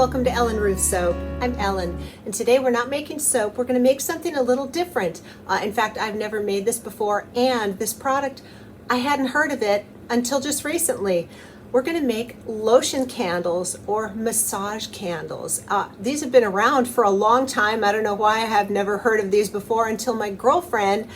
welcome to Ellen Ruth Soap. I'm Ellen, and today we're not making soap. We're going to make something a little different. In fact, I've never made this before, and this product, I hadn't heard of it until just recently. We're going to make lotion candles or massage candles. These have been around for a long time. I don't know why I have never heard of these before until my girlfriend,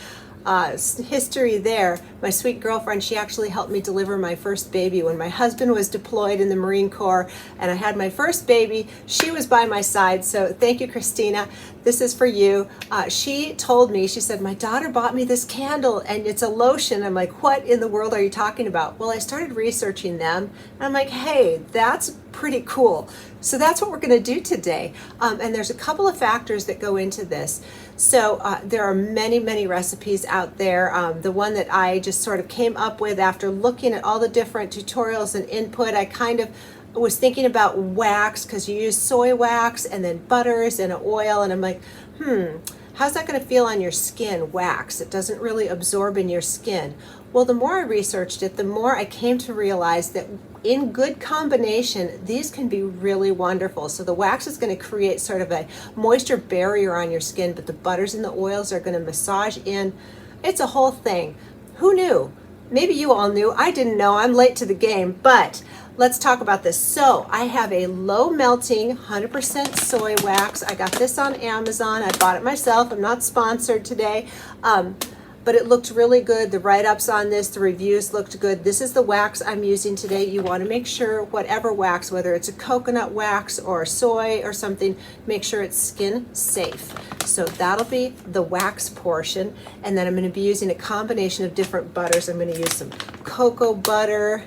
history there, my sweet girlfriend, she actually helped me deliver my first baby when my husband was deployed in the Marine Corps, and I had my first baby. She was by my side, so thank you, Christina. This is for you. She told me, she said, my daughter bought me this candle and it's a lotion. I'm like, what in the world are you talking about? Well, I started researching them and I'm like, hey, that's pretty cool. So that's what we're going to do today. And there's a couple of factors that go into this. So there are many, many recipes out there. The one that I just sort of came up with after looking at all the different tutorials and input, I kind of was thinking about wax, because you use soy wax and then butters and an oil, and I'm like, how's that going to feel on your skin, wax? It doesn't really absorb in your skin. Well, the more I researched it, the more I came to realize that in good combination, these can be really wonderful. So the wax is going to create sort of a moisture barrier on your skin, but the butters and the oils are going to massage in. It's a whole thing. Who knew? Maybe you all knew. I didn't know. I'm late to the game, but let's talk about this. So I have a low melting 100% soy wax. I got this on Amazon. I bought it myself. I'm not sponsored today, but it looked really good. The write-ups on this, the reviews looked good. This is the wax I'm using today. You want to make sure whatever wax, whether it's a coconut wax or soy or something, make sure it's skin safe. So that'll be the wax portion. And then I'm going to be using a combination of different butters. I'm going to use some cocoa butter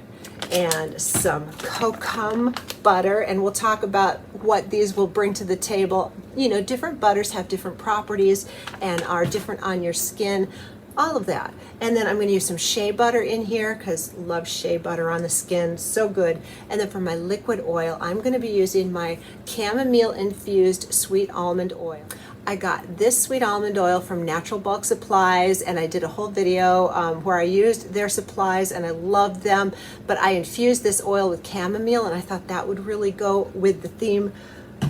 and some Kokum butter, and we'll talk about what these will bring to the table. You know, different butters have different properties and are different on your skin, all of that. And then I'm going to use some shea butter in here, because love shea butter on the skin, so good. And then for my liquid oil, I'm going to be using my chamomile infused sweet almond oil. I got this sweet almond oil from Natural Bulk Supplies, and I did a whole video where I used their supplies and I loved them, but I infused this oil with chamomile and I thought that would really go with the theme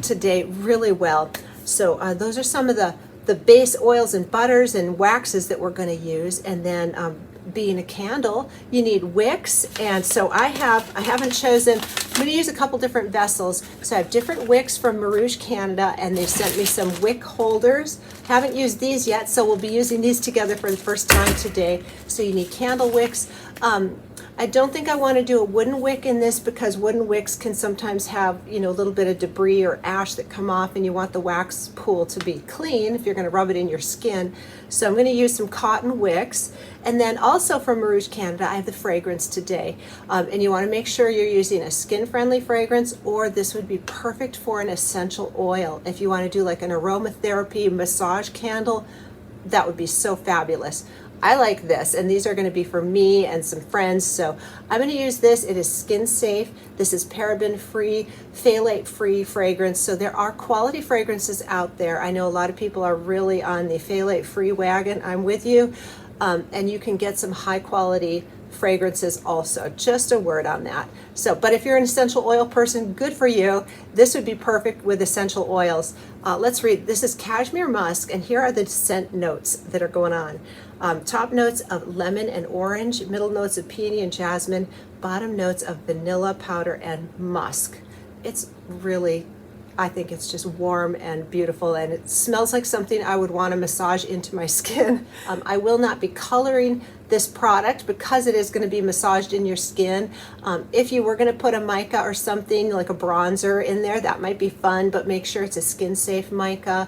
today really well. So those are some of the base oils and butters and waxes that we're going to use. And then being a candle, you need wicks, and so I haven't chosen. I'm going to use a couple different vessels. So I have different wicks from Marouche, Canada, and they sent me some wick holders. Haven't used these yet, so we'll be using these together for the first time today. So you need candle wicks. I don't think I want to do a wooden wick in this, because wooden wicks can sometimes have, you know, a little bit of debris or ash that come off, and you want the wax pool to be clean if you're going to rub it in your skin. So I'm going to use some cotton wicks. And then also from Marouche, Canada, I have the fragrance today. And you want to make sure you're using a skin-friendly fragrance, or this would be perfect for an essential oil. If you want to do like an aromatherapy massage candle, that would be so fabulous. I like this, and these are going to be for me and some friends. So I'm going to use this. It is skin safe. This is paraben free, phthalate free fragrance. So there are quality fragrances out there. I know a lot of people are really on the phthalate free wagon. I'm with you. And you can get some high quality fragrances also. Just a word on that. So, but if you're an essential oil person, good for you. This would be perfect with essential oils. Let's read. This is cashmere musk, and here are the scent notes that are going on. Top notes of lemon and orange, middle notes of peony and jasmine, bottom notes of vanilla powder and musk. It's really, I think it's just warm and beautiful, and it smells like something I would want to massage into my skin. I will not be coloring this product because it is going to be massaged in your skin. If you were going to put a mica or something like a bronzer in there, that might be fun, but make sure it's a skin safe mica.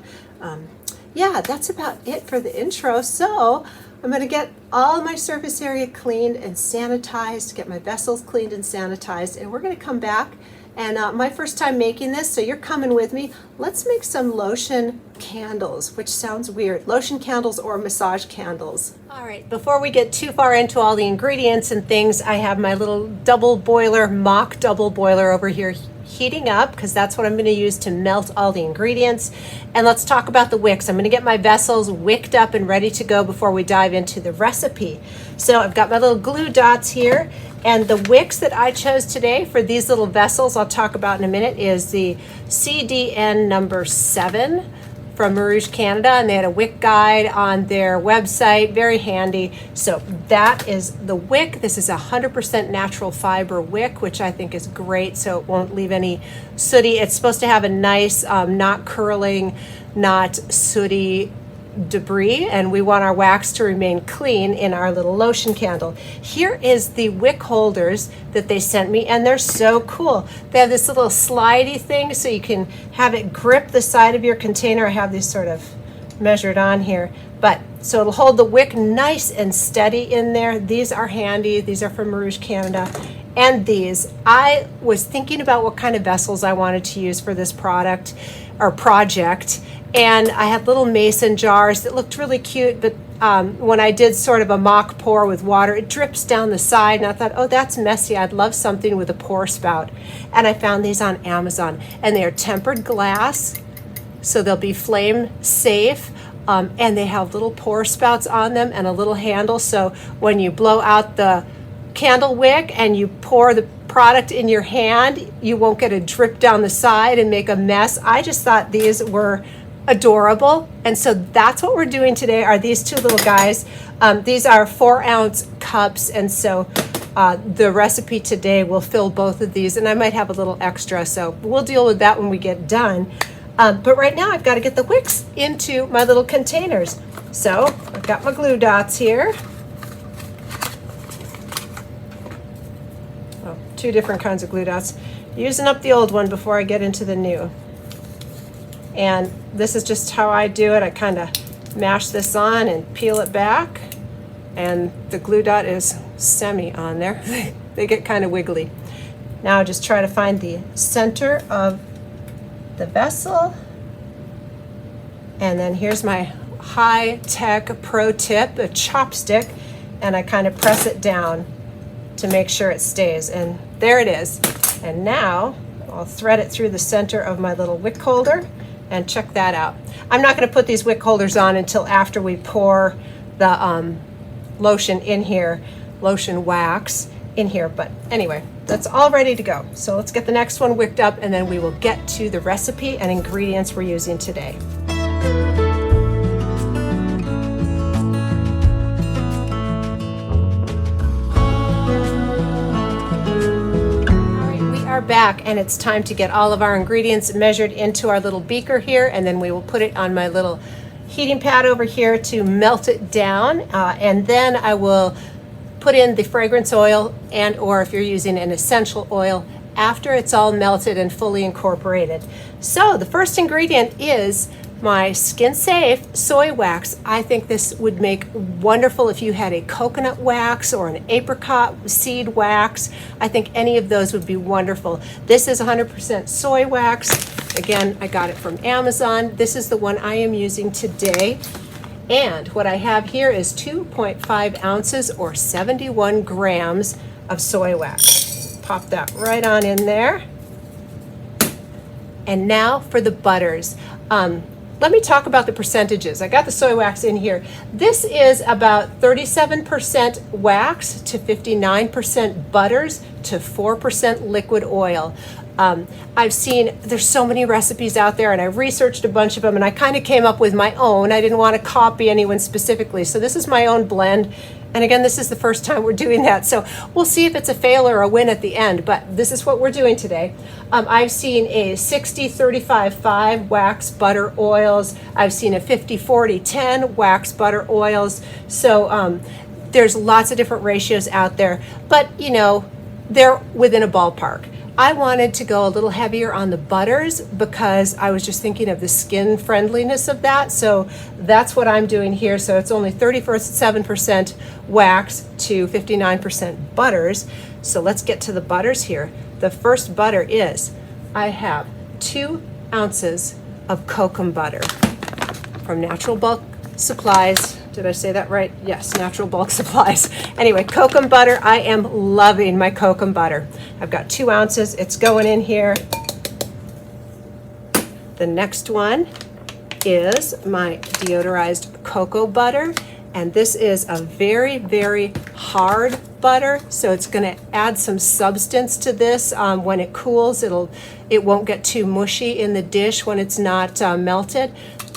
Yeah, that's about it for the intro. So I'm going to get all my surface area cleaned and sanitized, get my vessels cleaned and sanitized, and we're going to come back. And my first time making this, so you're coming with me. Let's make some lotion candles, which sounds weird. Lotion candles or massage candles. All right, before we get too far into all the ingredients and things, I have my little double boiler, mock double boiler over here heating up because that's what I'm going to use to melt all the ingredients. And let's talk about the wicks. I'm going to get my vessels wicked up and ready to go before we dive into the recipe. So I've got my little glue dots here, and the wicks that I chose today for these little vessels I'll talk about in a minute is the CDN number 7 from Rouge, Canada, and they had a wick guide on their website, very handy. So that is the wick. This is 100% natural fiber wick, which I think is great, so it won't leave any sooty. It's supposed to have a nice, not curling, not sooty debris, and we want our wax to remain clean in our little lotion candle. Here is the wick holders that they sent me, and they're so cool. They have this little slidey thing so you can have it grip the side of your container. I have these sort of measured on here, but so it'll hold the wick nice and steady in there. These are handy. These are from Rouge, Canada. And these, I was thinking about what kind of vessels I wanted to use for this product or project, and I had little mason jars that looked really cute, but when I did sort of a mock pour with water, it drips down the side, and I thought, oh, that's messy. I'd love something with a pour spout. And I found these on Amazon, and they are tempered glass, so they'll be flame safe, and they have little pour spouts on them and a little handle, so when you blow out the candle wick and you pour the product in your hand, you won't get a drip down the side and make a mess. I just thought these were adorable, and so that's what we're doing today, are these two little guys. These are 4-ounce cups, and so the recipe today will fill both of these, and I might have a little extra, so we'll deal with that when we get done. But right now I've got to get the wicks into my little containers. So I've got my glue dots here. Oh, 2 different kinds of glue dots. Using up the old one before I get into the new. And this is just how I do it. I kind of mash this on and peel it back, and the glue dot is semi on there. They get kind of wiggly. Now just try to find the center of the vessel, and then here's my high-tech pro tip, a chopstick, and I kind of press it down to make sure it stays, and there it is. And now I'll thread it through the center of my little wick holder, and check that out. I'm not going to put these wick holders on until after we pour the lotion in here, lotion wax in here, but anyway, that's all ready to go. So let's get the next one wicked up, and then we will get to the recipe and ingredients we're using today. Back, and it's time to get all of our ingredients measured into our little beaker here, and then we will put it on my little heating pad over here to melt it down, and then I will put in the fragrance oil, and or if you're using an essential oil, after it's all melted and fully incorporated. So the first ingredient is my Skin Safe Soy Wax. I think this would make wonderful if you had a coconut wax or an apricot seed wax. I think any of those would be wonderful. This is 100% soy wax. Again, I got it from Amazon. This is the one I am using today. And what I have here is 2.5 ounces or 71 grams of soy wax. Pop that right on in there. And now for the butters. Let me talk about the percentages. I got the soy wax in here. This is about 37% wax to 59% butters to 4% liquid oil. I've seen, there's so many recipes out there, and I researched a bunch of them, and I kind of came up with my own. I didn't want to copy anyone specifically, so this is my own blend. And again, this is the first time we're doing that, so we'll see if it's a fail or a win at the end, but this is what we're doing today. I've seen a 60-35-5 wax butter oils. I've seen a 50-40-10 wax butter oils. So there's lots of different ratios out there, but you know, they're within a ballpark. I wanted to go a little heavier on the butters because I was just thinking of the skin friendliness of that. So that's what I'm doing here. So it's only 37% wax to 59% butters. So let's get to the butters here. The first butter is, I have 2 ounces of Kokum butter from Natural Bulk Supplies. Did I say that right? Yes, Natural Bulk Supplies. Anyway, Kokum butter. I am loving my Kokum butter. I've got 2 ounces. It's going in here. The next one is my deodorized cocoa butter, and this is a very, very hard butter, so it's going to add some substance to this. When it cools, it won't get too mushy in the dish when it's not melted.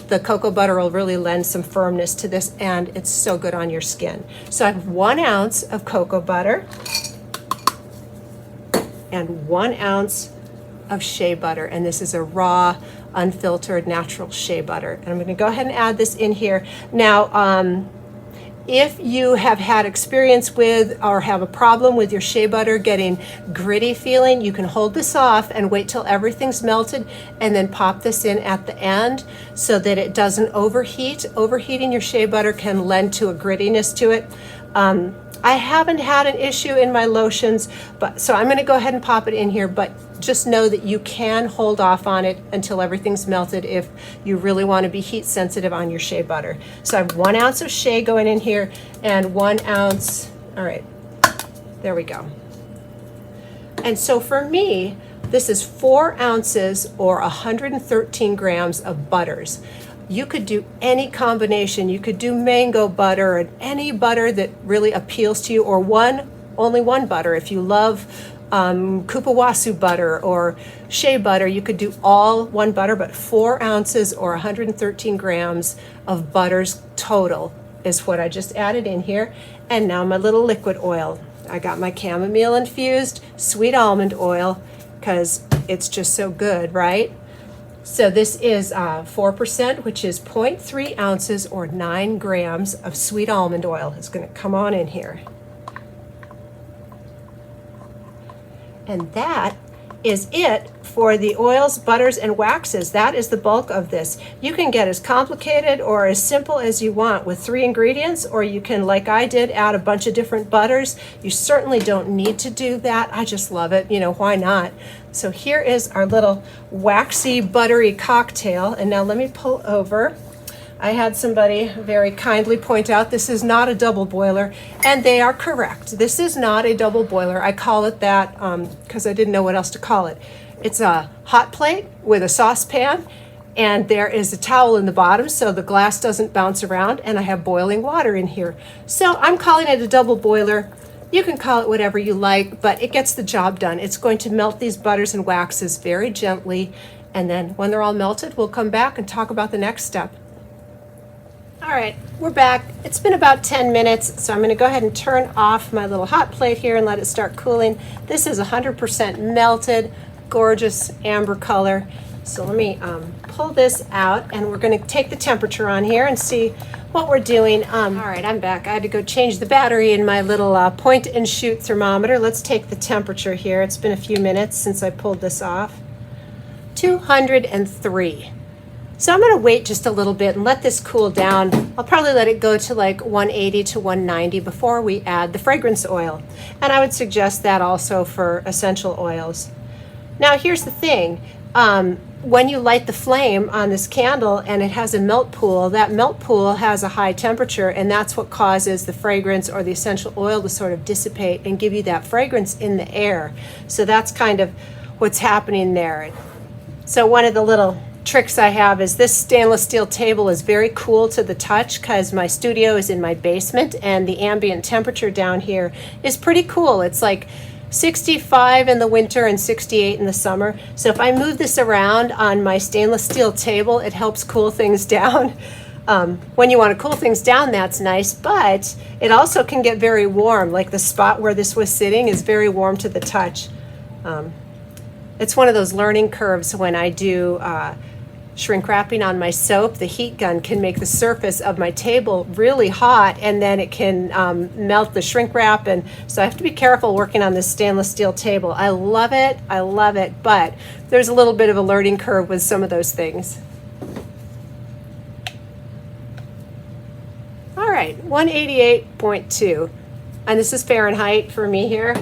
The cocoa butter will really lend some firmness to this, and it's so good on your skin. So I have 1 ounce of cocoa butter and 1 ounce of shea butter, and this is a raw, unfiltered, natural shea butter. And I'm going to go ahead and add this in here. Now, if you have had experience with or have a problem with your shea butter getting gritty feeling, you can hold this off and wait till everything's melted and then pop this in at the end so that it doesn't overheat. Overheating your shea butter can lend to a grittiness to it. I haven't had an issue in my lotions, so I'm going to go ahead and pop it in here, but just know that you can hold off on it until everything's melted if you really want to be heat sensitive on your shea butter. So I have 1 ounce of shea going in here and 1 ounce, all right, there we go. And so for me, this is 4 ounces or 113 grams of butters. You could do any combination. You could do mango butter and any butter that really appeals to you, or only one butter. If you love kupawasu butter or shea butter, you could do all one butter, but 4 ounces or 113 grams of butters total is what I just added in here. And now my little liquid oil. I got my chamomile infused sweet almond oil because it's just so good, right? So this is 4%, which is 0.3 ounces or 9 grams of sweet almond oil. It's going to come on in here. And that is it for the oils, butters, and waxes. That is the bulk of this. You can get as complicated or as simple as you want with 3 ingredients, or you can, like I did, add a bunch of different butters. You certainly don't need to do that. I just love it. You know, why not? So here is our little waxy, buttery cocktail. And now let me pull over. I had somebody very kindly point out this is not a double boiler, and they are correct. This is not a double boiler. I call it that because I didn't know what else to call it. It's a hot plate with a saucepan, and there is a towel in the bottom so the glass doesn't bounce around, and I have boiling water in here. So I'm calling it a double boiler. You can call it whatever you like, but it gets the job done. It's going to melt these butters and waxes very gently, and then when they're all melted, we'll come back and talk about the next step. All right, we're back. It's been about 10 minutes, so I'm going to go ahead and turn off my little hot plate here and let it start cooling. This is 100% melted, gorgeous amber color. So let me pull this out, and we're going to take the temperature on here and see what we're doing. All right, I'm back. I had to go change the battery in my little point and shoot thermometer. Let's take the temperature here. It's been a few minutes since I pulled this off. 203. So I'm going to wait just a little bit and let this cool down. I'll probably let it go to like 180 to 190 before we add the fragrance oil. And I would suggest that also for essential oils. Now here's the thing. When you light the flame on this candle and it has a melt pool, that melt pool has a high temperature, and that's what causes the fragrance or the essential oil to sort of dissipate and give you that fragrance in the air. So that's kind of what's happening there. So one of the little tricks I have is this stainless steel table is very cool to the touch because my studio is in my basement and the ambient temperature down here is pretty cool. It's like 65 in the winter and 68 in the summer. So if I move this around on my stainless steel table, it helps cool things down. When you want to cool things down, that's nice, but it also can get very warm. Like the spot where this was sitting is very warm to the touch. It's one of those learning curves when I do shrink wrapping on my soap. The heat gun can make the surface of my table really hot, and then it can melt the shrink wrap, and so I have to be careful working on this stainless steel table. I love it, but there's a little bit of a learning curve with some of those things. All right, 188.2, and this is Fahrenheit for me here.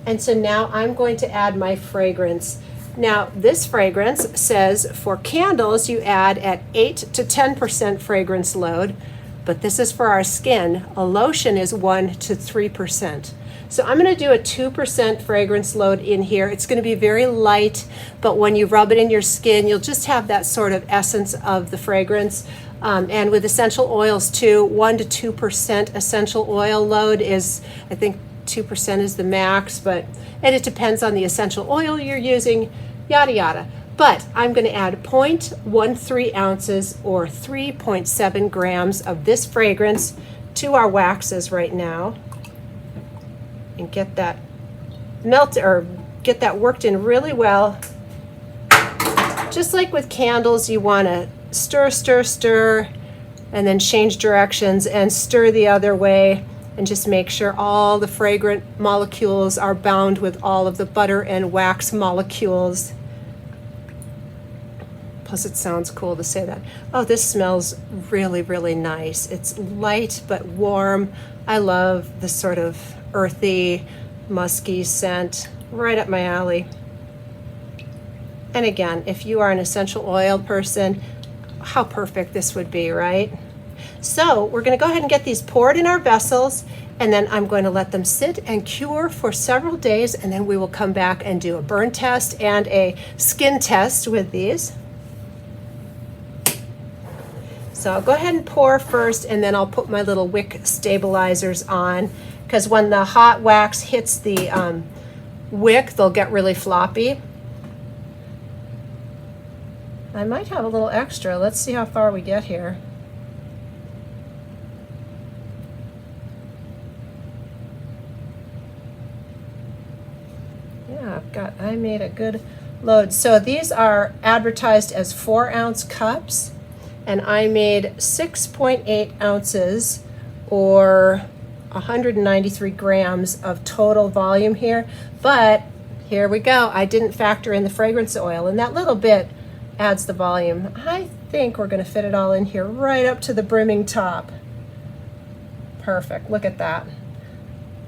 And so now I'm going to add my fragrance. Now, this fragrance says for candles you add at 8 to 10% fragrance load, but this is for our skin. A lotion is 1 to 3%. So I'm going to do a 2% fragrance load in here. It's going to be very light, but when you rub it in your skin, you'll just have that sort of essence of the fragrance. And with essential oils too, 1 to 2% essential oil load is, I think 2% is the max, and it depends on the essential oil you're using, yada yada. But I'm going to add 0.13 ounces or 3.7 grams of this fragrance to our waxes right now, and get that get that worked in really well. Just like with candles, you want to stir, stir, stir, and then change directions and stir the other way, and just make sure all the fragrant molecules are bound with all of the butter and wax molecules. Plus it sounds cool to say that. Oh, this smells really, really nice. It's light but warm. I love this sort of earthy, musky scent. Right up my alley. And again, if you are an essential oil person, how perfect this would be, right? So we're going to go ahead and get these poured in our vessels, and then I'm going to let them sit and cure for several days, and then we will come back and do a burn test and a skin test with these. So I'll go ahead and pour first, and then I'll put my little wick stabilizers on, because when the hot wax hits the wick, they'll get really floppy. I might have a little extra. Let's see how far we get here. Yeah, I made a good load. So these are advertised as 4-ounce cups, and I made 6.8 ounces or 193 grams of total volume here. But here we go. I didn't factor in the fragrance oil, and that little bit adds the volume. I think we're going to fit it all in here right up to the brimming top. Perfect. Look at that.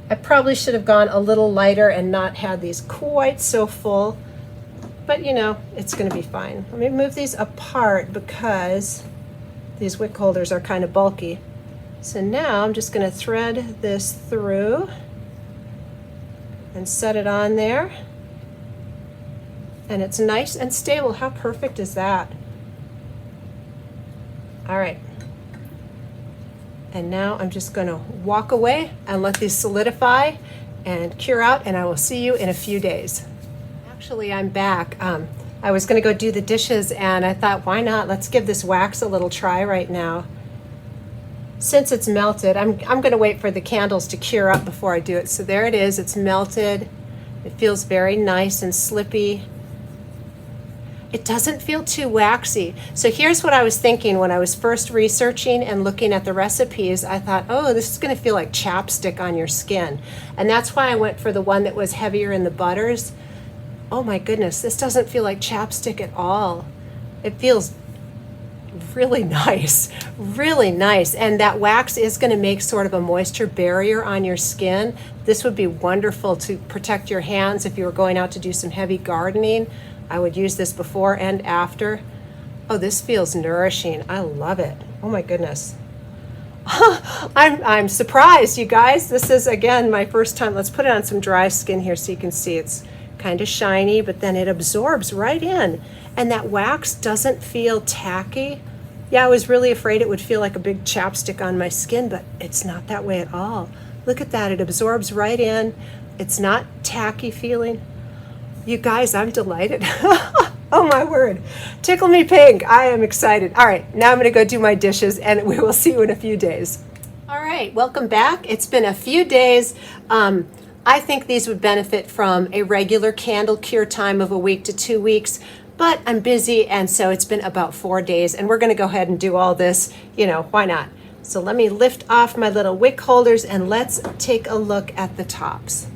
I probably should have gone a little lighter and not had these quite so full, but you know, it's going to be fine. Let me move these apart because these wick holders are kind of bulky. So now I'm just going to thread this through and set it on there. And it's nice and stable. How perfect is that? All right. And now I'm just going to walk away and let these solidify and cure out, and I will see you in a few days. Actually, I'm back. I was going to go do the dishes, and I thought, why not? Let's give this wax a little try right now. Since it's melted, I'm going to wait for the candles to cure up before I do it. So there it is. It's melted. It feels very nice and slippy. It doesn't feel too waxy. So here's what I was thinking when I was first researching and looking at the recipes. I thought, oh, this is going to feel like chapstick on your skin. And that's why I went for the one that was heavier in the butters. Oh my goodness, this doesn't feel like chapstick at all. It feels really nice, really nice. And that wax is going to make sort of a moisture barrier on your skin. This would be wonderful to protect your hands if you were going out to do some heavy gardening. I would use this before and after. Oh, this feels nourishing. I love it. Oh my goodness. I'm surprised, you guys. This is, again, my first time. Let's put it on some dry skin here so you can see it's kind of shiny, but then it absorbs right in. And that wax doesn't feel tacky. Yeah, I was really afraid it would feel like a big chapstick on my skin, but it's not that way at all. Look at that. It absorbs right in. It's not tacky feeling. You guys, I'm delighted. Oh my word. Tickle me pink. I am excited. All right, now I'm going to go do my dishes, and we will see you in a few days. All right, welcome back. It's been a few days. I think these would benefit from a regular candle cure time of a week to 2 weeks, but I'm busy, and so it's been about 4 days, and we're going to go ahead and do all this. You know, why not? So let me lift off my little wick holders, and let's take a look at the tops.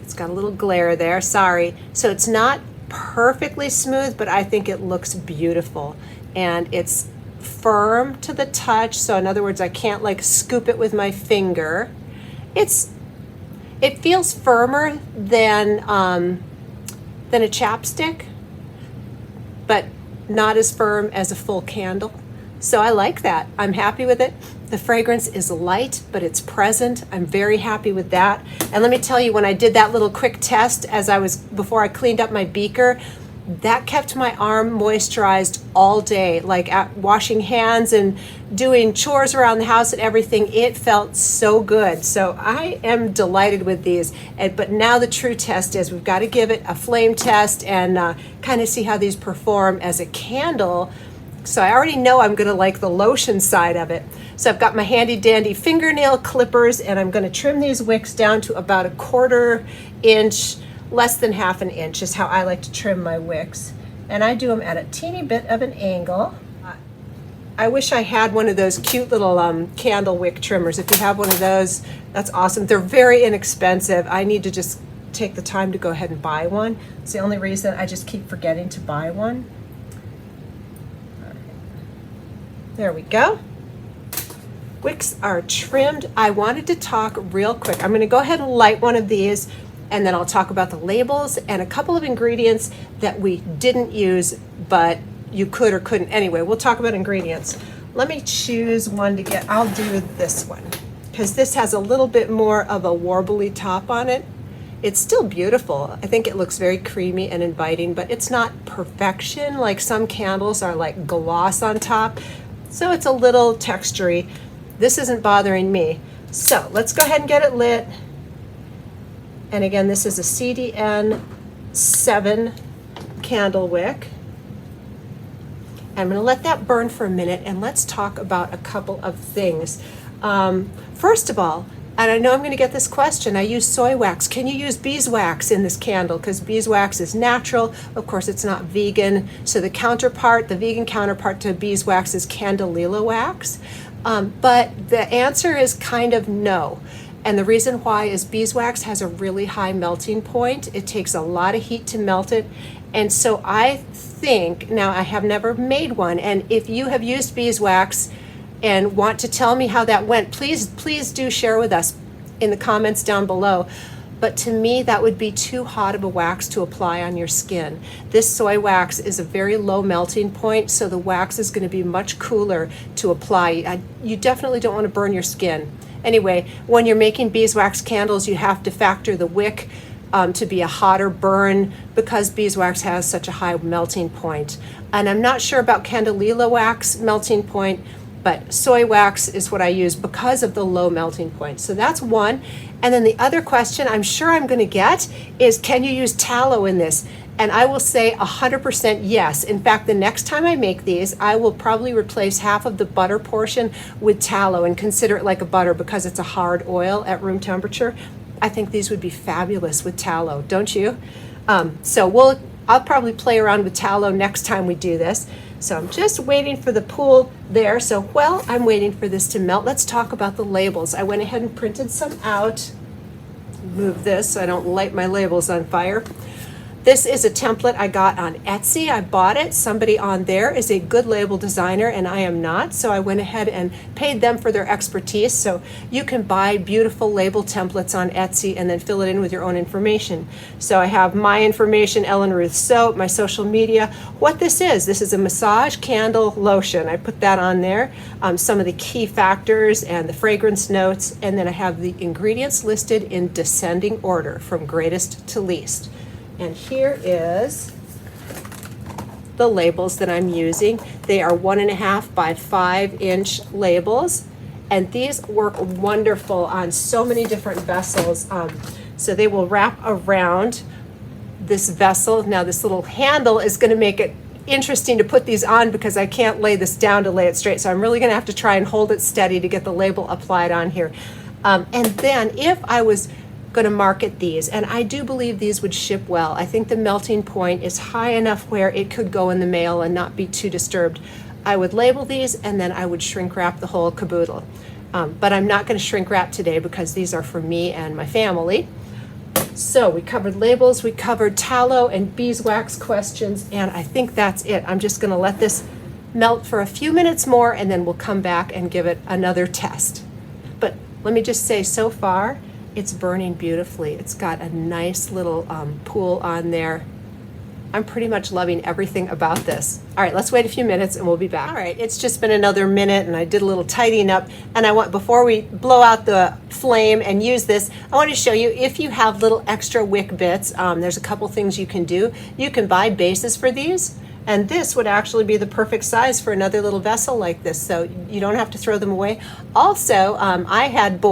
It's got a little glare there, sorry. So it's not perfectly smooth, but I think it looks beautiful. And it's firm to the touch, so in other words, I can't like scoop it with my finger. It feels firmer than a chapstick, but not as firm as a full candle. So I like that. I'm happy with it. The fragrance is light, but it's present. I'm very happy with that. And let me tell you, when I did that little quick test before I cleaned up my beaker, that kept my arm moisturized all day, like at washing hands and doing chores around the house and everything. It felt so good. So I am delighted with these. But now the true test is we've got to give it a flame test and kind of see how these perform as a candle. So I already know I'm going to like the lotion side of it. So I've got my handy dandy fingernail clippers, and I'm going to trim these wicks down to about 1/4 inch. Less than 1/2 inch is how I like to trim my wicks. And I do them at a teeny bit of an angle. I wish I had one of those cute little candle wick trimmers. If you have one of those, that's awesome. They're very inexpensive. I need to just take the time to go ahead and buy one. It's the only reason I just keep forgetting to buy one. All right. There we go. Wicks are trimmed. I wanted to talk real quick. I'm going to go ahead and light one of these, and then I'll talk about the labels and a couple of ingredients that we didn't use, but you could or couldn't. Anyway, we'll talk about ingredients. Let me choose one to get. I'll do this one because this has a little bit more of a warbly top on it. It's still beautiful. I think it looks very creamy and inviting, but it's not perfection. Like some candles are like gloss on top. So it's a little textury. This isn't bothering me. So let's go ahead and get it lit. And again, this is a CDN 7 candle wick. I'm going to let that burn for a minute, and let's talk about a couple of things. First of all, and I know I'm going to get this question, I use soy wax. Can you use beeswax in this candle? Because beeswax is natural. Of course, it's not vegan. So the vegan counterpart to beeswax is candelilla wax. But the answer is kind of no. And the reason why is beeswax has a really high melting point. It takes a lot of heat to melt it. And so I think, now I have never made one, and if you have used beeswax and want to tell me how that went, please do share with us in the comments down below. But to me, that would be too hot of a wax to apply on your skin. This soy wax is a very low melting point, so the wax is going to be much cooler to apply. You definitely don't want to burn your skin. Anyway, when you're making beeswax candles, you have to factor the wick to be a hotter burn because beeswax has such a high melting point. And I'm not sure about candelilla wax melting point, but soy wax is what I use because of the low melting point. So that's one. And then the other question I'm sure I'm going to get is, can you use tallow in this? And I will say 100% yes. In fact, the next time I make these, I will probably replace half of the butter portion with tallow and consider it like a butter because it's a hard oil at room temperature. I think these would be fabulous with tallow, don't you? I'll probably play around with tallow next time we do this. So I'm just waiting for the pool there. So while I'm waiting for this to melt, let's talk about the labels. I went ahead and printed some out. Move this so I don't light my labels on fire. This is a template I got on Etsy. I bought it. Somebody on there is a good label designer and I am not. So I went ahead and paid them for their expertise. So you can buy beautiful label templates on Etsy and then fill it in with your own information. So I have my information, Ellen Ruth Soap, my social media. What this is a massage candle lotion. I put that on there. Some of the key factors and the fragrance notes. And then I have the ingredients listed in descending order from greatest to least. And here is the labels that I'm using. They are 1.5 by 5 inch labels, and these work wonderful on so many different vessels. So they will wrap around this vessel. Now this little handle is going to make it interesting to put these on because I can't lay this down to lay it straight. So I'm really going to have to try and hold it steady to get the label applied on here. And then if I was going to market these, and I do believe these would ship well. I think the melting point is high enough where it could go in the mail and not be too disturbed. I would label these and then I would shrink wrap the whole caboodle. But I'm not going to shrink wrap today because these are for me and my family. So we covered labels, we covered tallow and beeswax questions, and I think that's it. I'm just going to let this melt for a few minutes more and then we'll come back and give it another test. But let me just say, so far, it's burning beautifully. It's got a nice little pool on there. I'm pretty much loving everything about this. All right, let's wait a few minutes and we'll be back. All right, it's just been another minute and I did a little tidying up, and I want, before we blow out the flame and use this, I want to show you if you have little extra wick bits, there's a couple things you can do. You can buy bases for these, and this would actually be the perfect size for another little vessel like this, so you don't have to throw them away. Also, I had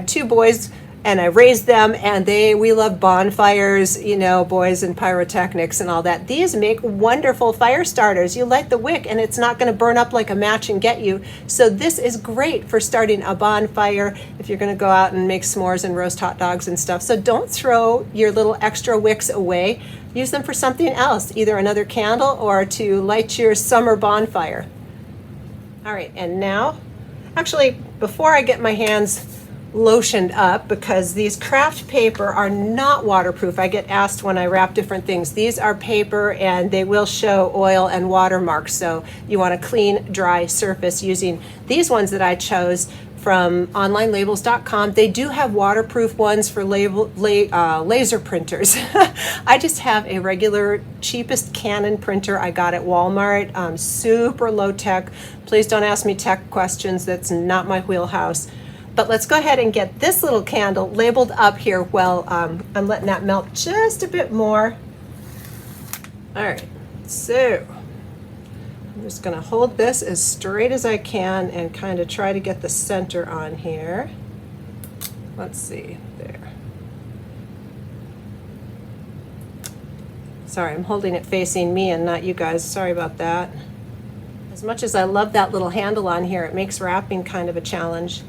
two boys, and I raised them, and we love bonfires, you know, boys and pyrotechnics and all that. These make wonderful fire starters. You light the wick and it's not going to burn up like a match and get you. So this is great for starting a bonfire if you're going to go out and make s'mores and roast hot dogs and stuff. So don't throw your little extra wicks away. Use them for something else, either another candle or to light your summer bonfire. All right, and now, actually, before I get my hands lotioned up, because these craft paper are not waterproof. I get asked when I wrap different things. These are paper and they will show oil and watermarks, so you want a clean, dry surface using these ones that I chose from onlinelabels.com. They do have waterproof ones for laser printers. I just have a regular cheapest Canon printer I got at Walmart, super low tech. Please don't ask me tech questions, that's not my wheelhouse. But let's go ahead and get this little candle labeled up here while I'm letting that melt just a bit more. All right, so I'm just gonna hold this as straight as I can and kind of try to get the center on here. Let's see, there. Sorry, I'm holding it facing me and not you guys, sorry about that. As much as I love that little handle on here, it makes wrapping kind of a challenge.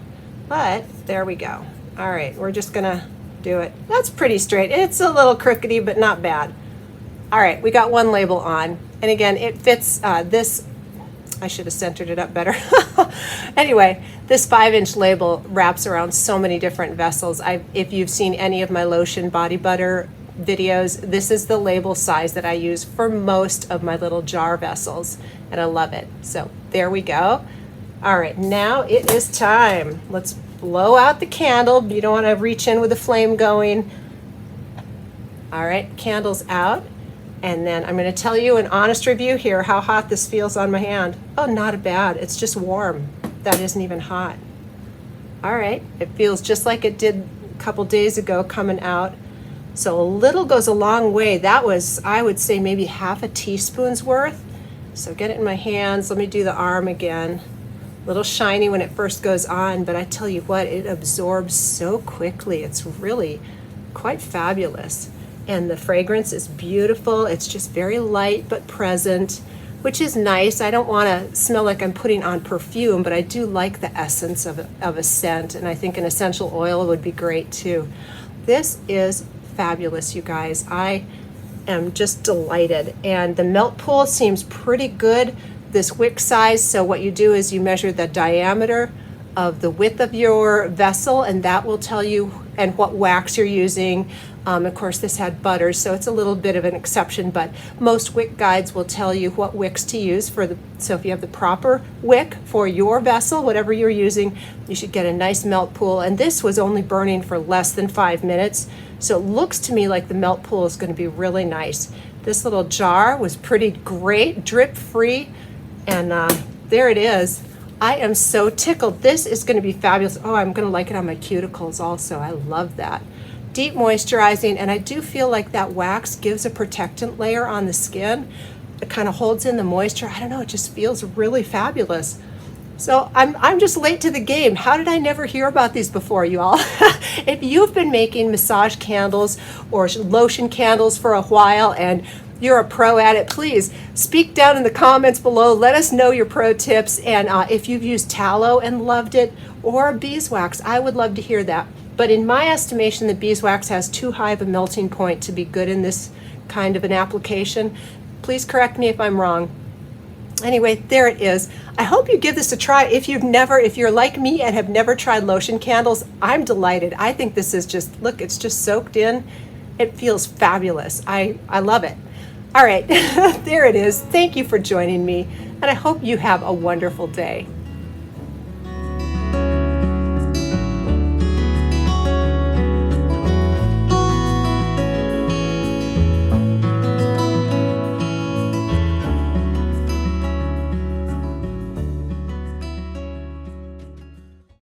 But there we go. All right, we're just gonna do it. That's pretty straight. It's a little crookedy, but not bad. All right, we got one label on. And again, it fits this, I should have centered it up better. Anyway, this 5-inch label wraps around so many different vessels. If you've seen any of my lotion body butter videos, this is the label size that I use for most of my little jar vessels, and I love it. So there we go. All right, now it is time. Let's blow out the candle. You don't want to reach in with the flame going. All right, candle's out. And then I'm going to tell you an honest review here how hot this feels on my hand. Oh, not bad. It's just warm. That isn't even hot. All right, it feels just like it did a couple days ago coming out. So a little goes a long way. That was, I would say, maybe half a teaspoon's worth. So get it in my hands. Let me do the arm again. Little shiny when it first goes on, but I tell you what, it absorbs so quickly. It's really quite fabulous. And the fragrance is beautiful. It's just very light but present, which is nice. I don't want to smell like I'm putting on perfume, but I do like the essence of a scent, and I think an essential oil would be great too. This is fabulous, you guys. I am just delighted. And the melt pool seems pretty good. This wick size, so what you do is you measure the diameter of the width of your vessel, and that will tell you, and what wax you're using. Of course, this had butter, so it's a little bit of an exception, but most wick guides will tell you what wicks to use for so if you have the proper wick for your vessel, whatever you're using, you should get a nice melt pool. And this was only burning for less than 5 minutes, so it looks to me like the melt pool is going to be really nice. This little jar was pretty great, drip free. And there it is. I am so tickled. This is going to be fabulous. Oh, I'm going to like it on my cuticles also. I love that. Deep moisturizing, and I do feel like that wax gives a protectant layer on the skin. It kind of holds in the moisture. I don't know, it just feels really fabulous. So I'm just late to the game. How did I never hear about these before, you all? If you've been making massage candles or lotion candles for a while and you're a pro at it, please speak down in the comments below. Let us know your pro tips, and if you've used tallow and loved it, or beeswax, I would love to hear that. But in my estimation, the beeswax has too high of a melting point to be good in this kind of an application. Please correct me if I'm wrong. Anyway, there it is. I hope you give this a try. If you're like me and have never tried lotion candles, I'm delighted. I think this is just, look, it's just soaked in. It feels fabulous. I love it. All right, there it is. Thank you for joining me, and I hope you have a wonderful day.